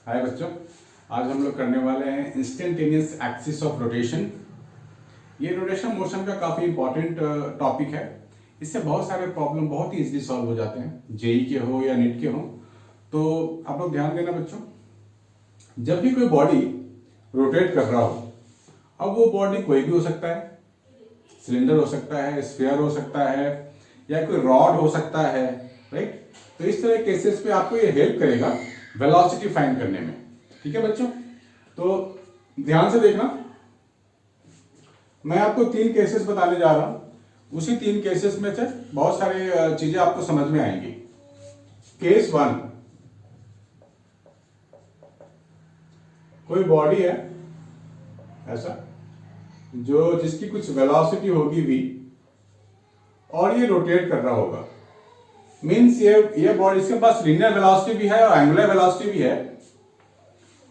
हाय बच्चों, आज हम लोग करने वाले हैं इंस्टेंटेनियस एक्सिस ऑफ रोटेशन। ये रोटेशन मोशन का काफ़ी इंपॉर्टेंट टॉपिक है। इससे बहुत सारे प्रॉब्लम बहुत ही इजीली सॉल्व हो जाते हैं, जेई के हो या नीट के हो। तो आप लोग ध्यान देना बच्चों, जब भी कोई बॉडी रोटेट कर रहा हो, अब वो बॉडी कोई भी हो सकता है, सिलेंडर हो सकता है, स्फीयर हो सकता है, या कोई रॉड हो सकता है, राइट। तो इस तरह केसेस पे आपको ये हेल्प करेगा वेलोसिटी फाइंड करने में। ठीक है बच्चों, तो ध्यान से देखना, मैं आपको 3 केसेस बताने जा रहा हूं। उसी 3 केसेस में से बहुत सारी चीजें आपको समझ में आएंगी। केस 1, कोई बॉडी है ऐसा जो जिसकी कुछ वेलोसिटी होगी v और ये रोटेट कर रहा होगा। मीन्स ये बॉडी, इसके पास लीनियर वेलोसिटी भी है और एंगुलर वेलोसिटी भी है,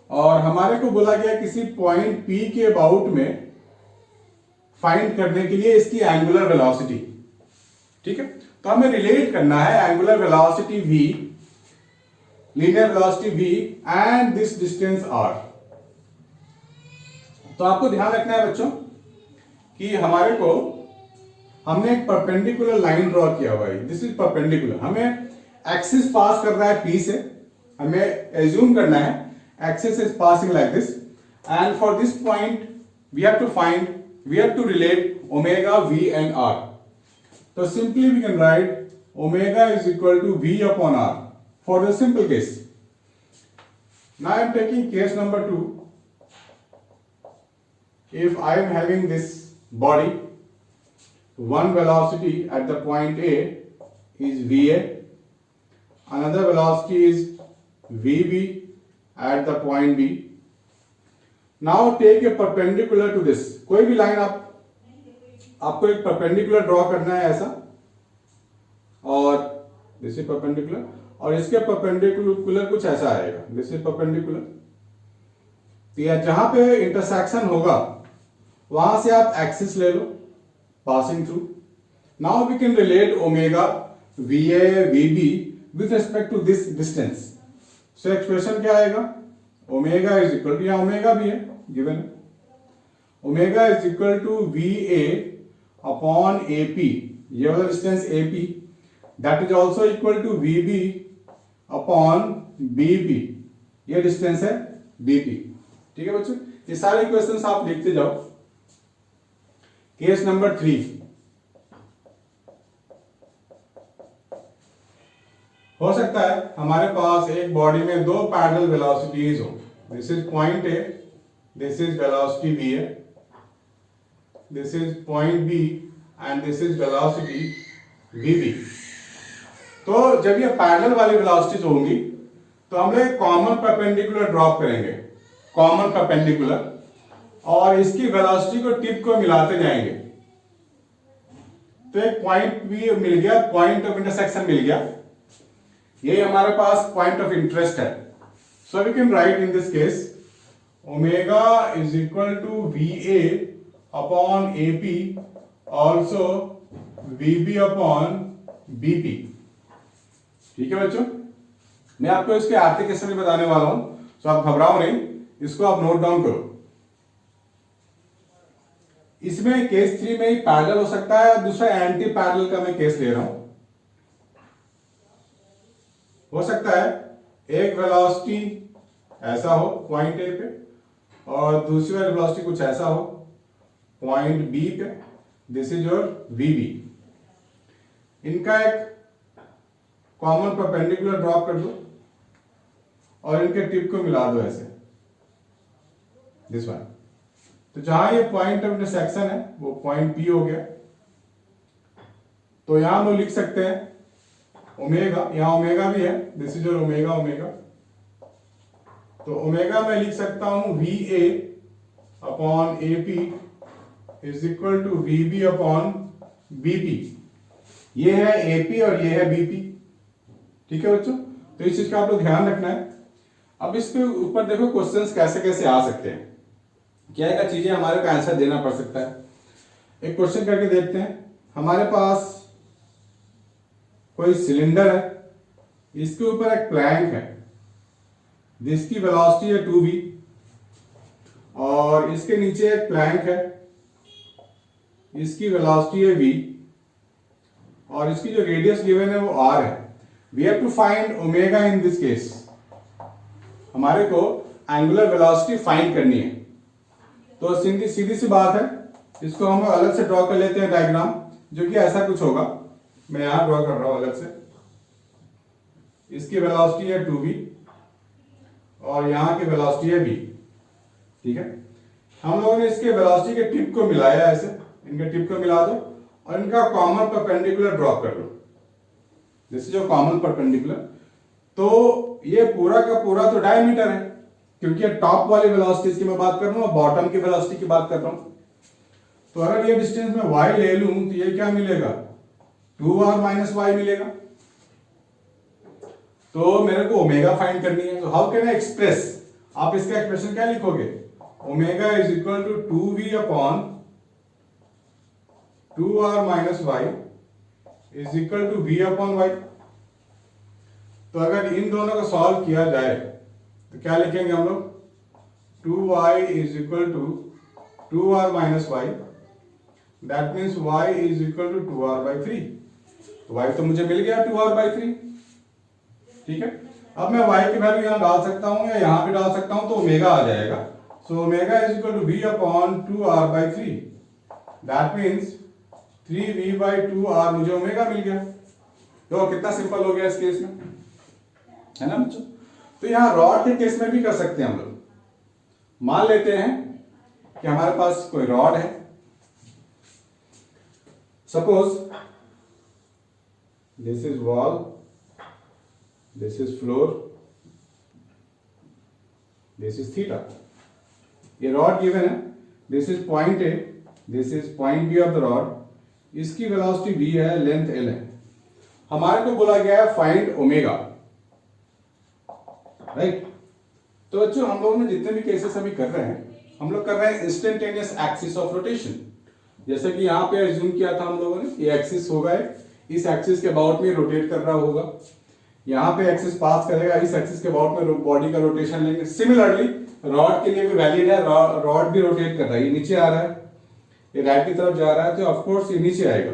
और हमारे को बोला गया किसी पॉइंट P के अबाउट में फाइंड करने के लिए इसकी एंगुलर वेलोसिटी। ठीक है, तो हमें रिलेट करना है angular velocity v, linear velocity v and this distance r। तो आपको ध्यान रखना है बच्चों कि हमने एक परपेंडिकुलर लाइन ड्रॉ किया हुआ है। दिस इज परपेंडिकुलर, हमें एक्सिस पास कर रहा है P से, हमें एज्यूम करना है axis is passing like this, and for this point we have to relate omega v and r। तो simply we can write omega is equal to v upon r for the simple case. Now I am taking case number 2। if I am having this body, one velocity at the point A is VA, another velocity is VB at the point B. Now take a perpendicular to this. कोई भी line आपको एक perpendicular draw करना है ऐसा, और this is perpendicular, और इसके परपेंडिकुलर कुछ ऐसा आएगा, दिस इज परपेंडिकुलर। तो यह जहां पे इंटरसेक्शन होगा वहां से आप एक्सिस ले लो passing through. Now we can relate omega VA VB with respect to this distance. So expression क्या आएगा, ओमेगा इज इक्वल टू, यहां ओमेगा भी है गिवन है, omega is equal to VA upon AP, ये वाला distance AP, that is also equal to VB upon BP, ये distance है BP। ठीक है बच्चों, ये सारे इक्वेशंस आप लिखते जाओ। केस नंबर 3, हो सकता है हमारे पास एक बॉडी में 2 पैरेलल वेलोसिटीज हो। This is point A, this is velocity VA, this is point B and this is velocity VB। तो जब ये पैरेलल वाली वेलोसिटीज होंगी तो हम लोग कॉमन परपेंडिकुलर ड्रॉप करेंगे, कॉमन परपेंडिकुलर, और इसकी वेलोसिटी को टिप को मिलाते जाएंगे। तो एक पॉइंट भी मिल गया, पॉइंट ऑफ इंटरसेक्शन मिल गया, ये हमारे पास पॉइंट ऑफ इंटरेस्ट है। So we can write in this case omega is equal to VA upon AP, also VB upon BP। ठीक है बच्चों, मैं आपको इसके एप्लीकेशन भी बताने वाला हूं, तो आप घबराओ नहीं, इसको आप नोट डाउन करो। इसमें केस 3 में ही पैरेलल हो सकता है, और दूसरा एंटी पैरेलल का मैं केस ले रहा हूं। हो सकता है एक वेलोसिटी ऐसा हो पॉइंट A पे, और दूसरी वाली वेलोसिटी कुछ ऐसा हो पॉइंट B पे, दिस इज योर VB। इनका एक कॉमन परपेंडिकुलर ड्रॉप कर दो और इनके टिप को मिला दो ऐसे, दिस वन। तो जहां ये पॉइंट ऑफ इंटरसेक्शन है वो पॉइंट P हो गया। तो यहां हम लोग लिख सकते हैं ओमेगा, यहां ओमेगा भी है, this is your omega, omega. तो ओमेगा मैं लिख सकता हूं VA upon AP is equal to VB upon BP। ये है AP और ये है BP। ठीक है बच्चों, तो इस चीज का आप लोग ध्यान रखना है। अब इसके ऊपर देखो क्वेश्चंस कैसे कैसे आ सकते हैं, क्या क्या चीजें हमारे को आंसर देना पड़ सकता है। एक क्वेश्चन करके देखते हैं। हमारे पास कोई सिलेंडर है, इसके ऊपर एक प्लैंक है, जिसकी वेलोसिटी है 2v, और इसके नीचे एक प्लैंक है, इसकी वेलोसिटी है v, और इसकी जो रेडियस गिवन है वो r है। We have to find omega in this case. हमारे को एंगुलर वेलोसिटी फाइंड करनी है। तो सीधी सीधी सी बात है, इसको हम अलग से ड्रॉ कर लेते हैं डायग्राम, जो कि ऐसा कुछ होगा। मैं यहां ड्रॉ कर रहा हूं अलग से। इसकी वेलोसिटी है 2v और यहां की वेलोसिटी है v। ठीक है, हम लोगों ने इसके वेलोसिटी के टिप को मिलाया, ऐसे इनके टिप को मिला दो और इनका कॉमन परपेंडिकुलर ड्रॉ कर लो। This is your common perpendicular. तो ये पूरा का पूरा तो डायमीटर है, क्योंकि टॉप वाली वेलोसिटी की मैं बात कर रहा हूं और बॉटम की वेलोसिटी की बात कर रहा हूं। तो अगर ये डिस्टेंस में y ले लूं तो ये क्या मिलेगा, 2r माइनस y मिलेगा। तो मेरे को ओमेगा फाइंड करनी है। तो हाउ कैन आई एक्सप्रेस, आप इसका एक्सप्रेशन क्या लिखोगे, omega is equal to 2v upon 2r minus y is equal to v upon y। तो अगर इन दोनों को सॉल्व किया जाए तो क्या लिखेंगे हम लोग, 2y is equal to 2r minus y, that means y is equal to 2r by 3। तो y तो मुझे मिल गया 2r बाई 3। ठीक है, अब मैं y की वैल्यू यहां डाल सकता हूं या यहां भी डाल सकता हूं, तो ओमेगा आ जाएगा। So omega is equal to v upon 2r by 3, that means 3v by 2r, मुझे ओमेगा मिल गया। तो कितना सिंपल हो गया इस केस में, है ना बच्चों। तो यहां रॉड के केस में भी कर सकते हैं हम लोग। मान लेते हैं कि हमारे पास कोई रॉड है, suppose this is wall, this is floor, this is theta. ये रॉड गिवन है, this is point A, this is point B of the rod, इसकी वेलोसिटी v है, लेंथ l है। हमारे को बोला गया है फाइंड ओमेगा, राइट। तो बच्चों हम लोगों ने जितने भी केसेस अभी कर रहे हैं, हम लोग कर रहे हैं इंस्टेंटेनियस एक्सिस ऑफ रोटेशन। जैसे कि यहाँ पे एज्यूम किया था हम लोगों ने, ये एक्सिस होगा, इस एक्सिस के अबाउट में रोटेट कर रहा होगा, यहाँ पे एक्सिस पास करेगा, इस एक्सिस के अबाउट में बॉडी का रोटेशन लेंगे। सिमिलरली रॉड के लिए भी वैलिड है, रॉड भी रोटेट कर रहा है, ये नीचे आ रहा है, ये राइट की तरफ जा रहा है, तो ऑफ कोर्स ये नीचे आएगा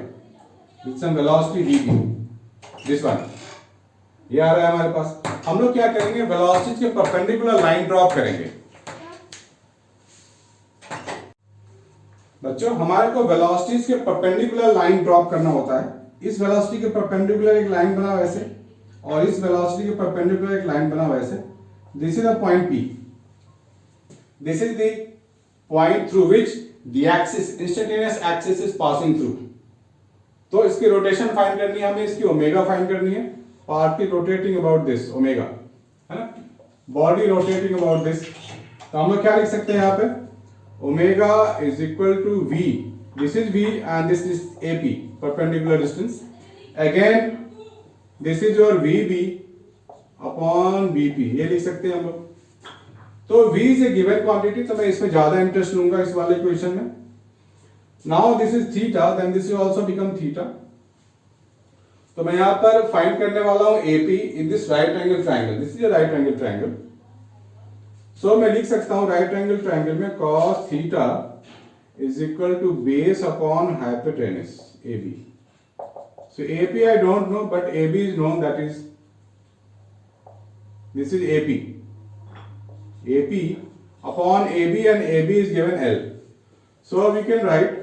with some velocity v, this one, ये आ रहा है हमारे पास। हम लोग क्या करेंगे, वेलोसिटी के परपेंडिकुलर लाइन ड्रॉप करेंगे। बच्चों हमारे को वेलोसिटीज के परपेंडिकुलर लाइन ड्रॉप करना होता है। इस वेलोसिटी के परपेंडिकुलर एक लाइन बना वैसे, और इस वेलोसिटी के परपेंडिकुलर एक लाइन बना वैसे। This is a point P, this is the point through which the axis, instantaneous axis is passing through. तो इसकी रोटेशन फाइंड करनी है हमें, इसकी ओमेगा फाइंड करनी है। Party rotating about this, omega, है ना, बॉडी रोटेटिंग अबाउट दिस। तो हम लोग क्या लिख सकते हैं यहाँ पे, omega is equal to v, this is v and this is AP, perpendicular distance. Again this is your VB upon BP, ये लिख सकते हैं हम लोग। तो v is a given quantity, तो मैं इसमें ज्यादा इंटरेस्ट लूंगा इस वाले इक्वेशन में। Now this is theta, then this will also become theta. तो मैं यहां पर फाइंड करने वाला हूं AP in this right angle triangle, this is a right angle triangle. So मैं लिख सकता हूं राइट एंगल ट्रायंगल में cos theta is equal to base upon hypotenuse AB। So AP I don't know, but AB is known, that is, this is AP. AP upon AB, and AB is given L. So we can write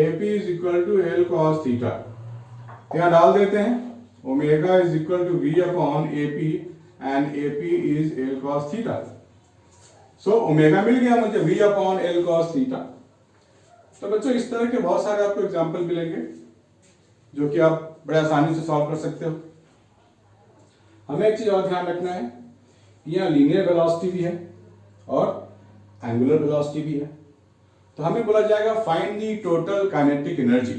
AP is equal to L cos theta. यहाँ डाल देते हैं, omega is equal to V upon AP, and AP is L cos theta. So omega मिल गया मुझे, V upon L cos theta. तो बच्चों इस तरह के बहुत सारे आपको एग्जाम्पल मिलेंगे जो कि आप बड़े आसानी से सॉल्व कर सकते हो। हमें एक चीज और ध्यान रखना है कि यहाँ लीनियर वेलोसिटी भी है और एंगुलर वेलोसिटी भी है। तो हमें बोला जाएगा find the total kinetic energy.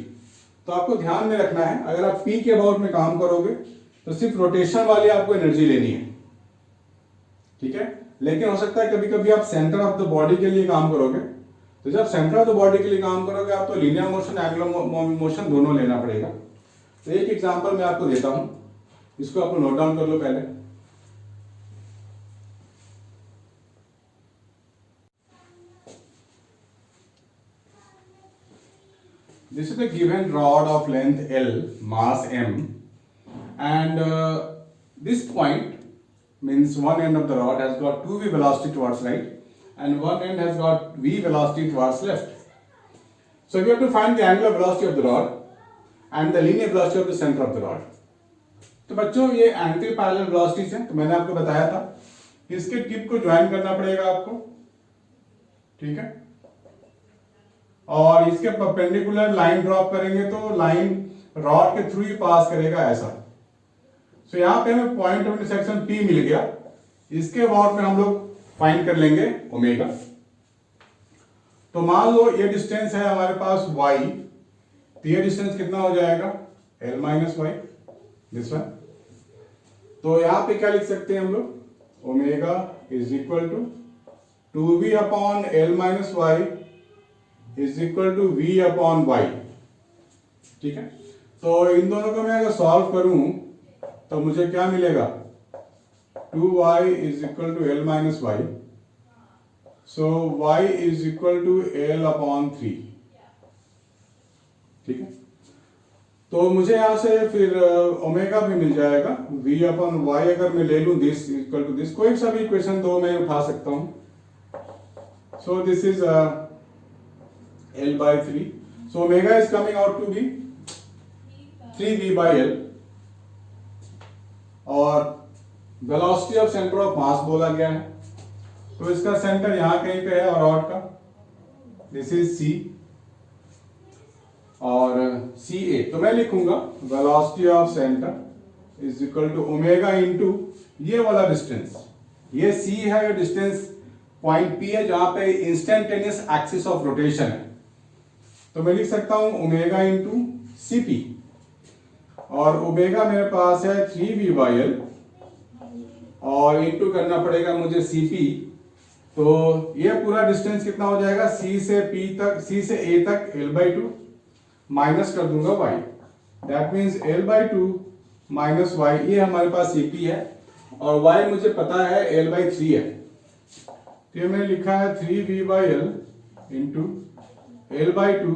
तो आपको ध्यान में रखना है, अगर आप P के अबाउट में काम करोगे तो सिर्फ रोटेशन वाली आपको एनर्जी लेनी है, ठीक है। लेकिन हो सकता है कभी कभी आप सेंटर ऑफ द बॉडी के लिए काम करोगे, तो जब सेंटर ऑफ द बॉडी के लिए काम करोगे आप, तो लीनियर मोशन, एंगुलर मोशन दोनों लेना पड़ेगा। तो एक एग्जांपल मैं आपको देता हूं, इसको आप नोट डाउन कर लो पहले। this is a given rod of length L, mass M, and this point means one end of the rod has got 2v velocity towards right and one end has got v velocity towards left. So we have to find the angular velocity of the rod and the linear velocity of the center of the rod. तो बच्चों ये anti parallel velocities हैं, तो मैंने आपको बताया था इसके टिप को ज्वाइन करना पड़ेगा आपको, ठीक है, और इसके परपेंडिकुलर लाइन ड्रॉप करेंगे तो लाइन रॉड के थ्रू ही पास करेगा ऐसा। सो यहाँ पे हमें पॉइंट ऑफ इंटरसेक्शन P मिल गया, इसके अबाउट में हम लोग फाइंड कर लेंगे ओमेगा। तो मान लो ये डिस्टेंस है हमारे पास y, तो ये डिस्टेंस कितना हो जाएगा L minus y, this one. तो यहाँ पे क्या लिख सकते हैं हम लोग, omega is equal to 2v upon L minus y is equal to v upon y, ठीक है। तो इन दोनों को मैं अगर सॉल्व करूं तो मुझे क्या मिलेगा, 2y is equal to L minus y, so y is equal to L upon 3, ठीक है। तो मुझे यहां से फिर ओमेगा भी मिल जाएगा, v अपॉन वाई अगर मैं ले लूं दिस इक्वल टू दिस, कोई सा भी इक्वेशन दो मैं उठा सकता हूं। So this is L by 3, so omega is coming out to be 3v by L, और velocity of centre of mass बोला गया है, तो इसका सेंटर यहां कहीं पे है और रॉड का दिस इज C और CA, तो मैं लिखूंगा velocity of centre is equal to omega into ये वाला डिस्टेंस, ये C है, ये डिस्टेंस पॉइंट P है जहां पे इंस्टेंटेनियस एक्सिस ऑफ रोटेशन है, तो मैं लिख सकता हूं ओमेगा इंटू CP, और ओमेगा मेरे पास है 3v बाई L और इंटू करना पड़ेगा मुझे CP, तो ये पूरा डिस्टेंस कितना हो जाएगा C से P तक, C से A तक L बाई 2 माइनस कर दूंगा y, that means L by 2 minus y, ये हमारे पास CP है और y मुझे पता है L बाई 3 है, तो ये मैंने लिखा है 3v by L into L by 2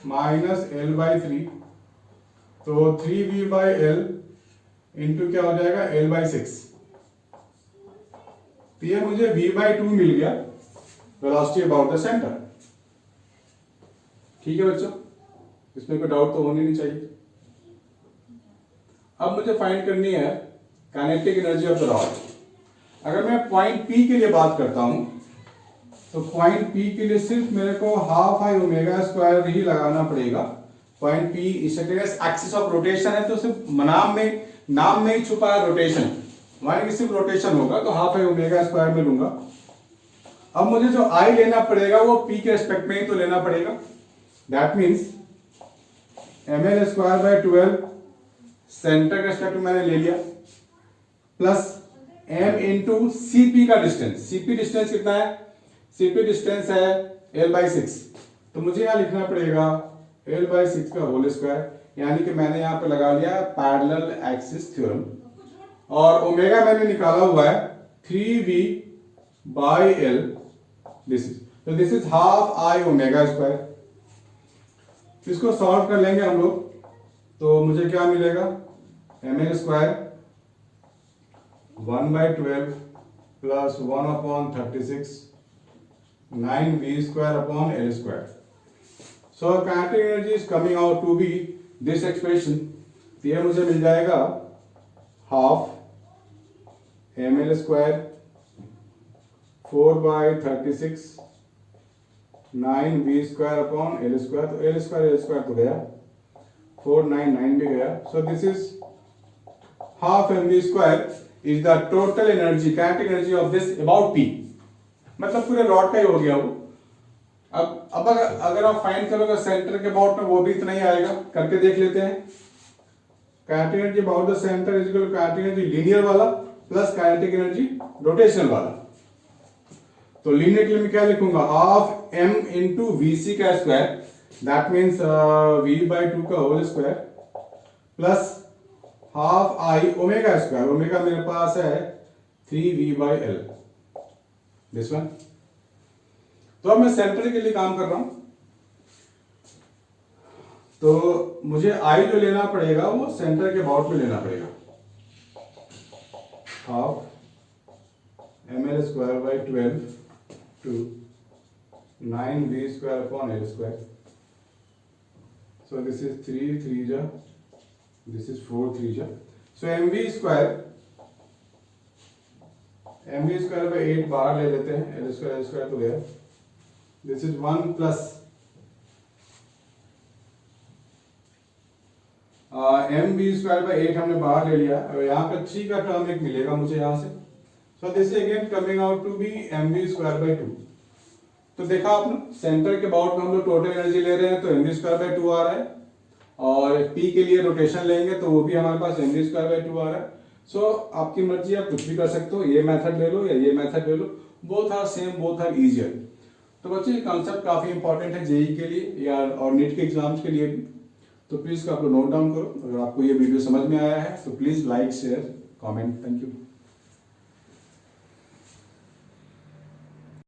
minus L by 3, तो 3v बाई L इंटू क्या हो जाएगा L बाई 6, तो ये मुझे v बाई 2 मिल गया वेलोसिटी अबाउट द सेंटर, ठीक है बच्चों, इसमें कोई डाउट तो होनी नहीं चाहिए। अब मुझे फाइंड करनी है kinetic energy of the rod. अगर मैं पॉइंट P के लिए बात करता हूं तो पॉइंट P के लिए सिर्फ मेरे को हाफ आई ओमेगा स्क्वायर ही लगाना पड़ेगा। Point P instantaneous axis of rotation है, तो सिर्फ नाम में ही छुपा है रोटेशन, माने कि सिर्फ रोटेशन होगा, तो हाफ आई ओमेगा स्क्वायर में लूंगा। अब मुझे जो I लेना पड़ेगा वो P के रेस्पेक्ट में ही तो लेना पड़ेगा, that means ml square by 12 centre के रेस्पेक्ट में मैंने ले लिया, प्लस m इंटू CP का डिस्टेंस, CP डिस्टेंस कितना है, CP डिस्टेंस है L बाई 6, तो मुझे यहाँ लिखना पड़ेगा L बाई 6 का होल स्क्वायर, यानी कि मैंने यहाँ पे लगा लिया पैरेलल एक्सिस थ्योरम, और ओमेगा मैंने निकाला हुआ है 3v by L, this is half I omega square. इसको सॉल्व कर लेंगे हम लोग, तो मुझे क्या मिलेगा, ml square 1 by 12 plus 1 upon 36 9v square upon L square. So kinetic energy is coming out to be this expression, तो ये मुझे मिल जाएगा half ml square 4 by 36 9v square upon L square, तो L स्क्वायर तो गया, 4 9 9 भी गया, so this is half mv square is the total energy, kinetic energy of this about P, मतलब पूरे रॉड का ही हो गया वो। अब अगर आप फाइंड करोगे सेंटर के अबाउट में, वो भी इतना ही आएगा, करके देख लेते हैं। Kinetic energy about the centre is equal to kinetic energy linear वाला प्लस काइनेटिक एनर्जी रोटेशनल वाला, तो लीनियर के लिए मैं क्या लिखूंगा, हाफ m इंटू VC का square, that means v by 2 का whole square, plus half I omega square, omega मेरे पास है 3v by L, this one. तो अब मैं सेंटर के लिए काम कर रहा हूं, तो मुझे आई जो लेना पड़ेगा वो सेंटर के अबाउट में लेना पड़ेगा, half ml² by 12 to 9v² upon l². So this is 3 3 this is 4 3 so mv² by 8 बाहर ले लेते हैं, l² तो गया, this is 1 plus mv² by 8 हमने बाहर ले लिया, और यहाँ पे 3 का टर्म एक मिलेगा मुझे यहाँ से, so this is again coming out to be mv² by 2. तो देखा आपने सेंटर के अबाउट में हम लोग टोटल एनर्जी ले रहे हैं तो mv² by 2 आ रहा है, और p के लिए रोटेशन लेंगे तो वो भी हमारे पास mv² by 2 आ रहा है. सो आपकी मर्जी, आप कुछ भी कर सकते हो, ये मेथड ले लो या ये मेथड ले लो, both are same, both are easier. तो बच्चे ये कॉन्सेप्ट काफी इंपॉर्टेंट है जेई के लिए या और नीट के एग्जाम्स के लिए भी, तो प्लीज आप लोग नोट डाउन करो. अगर आपको ये वीडियो समझ में आया है तो please like share comment. Thank you.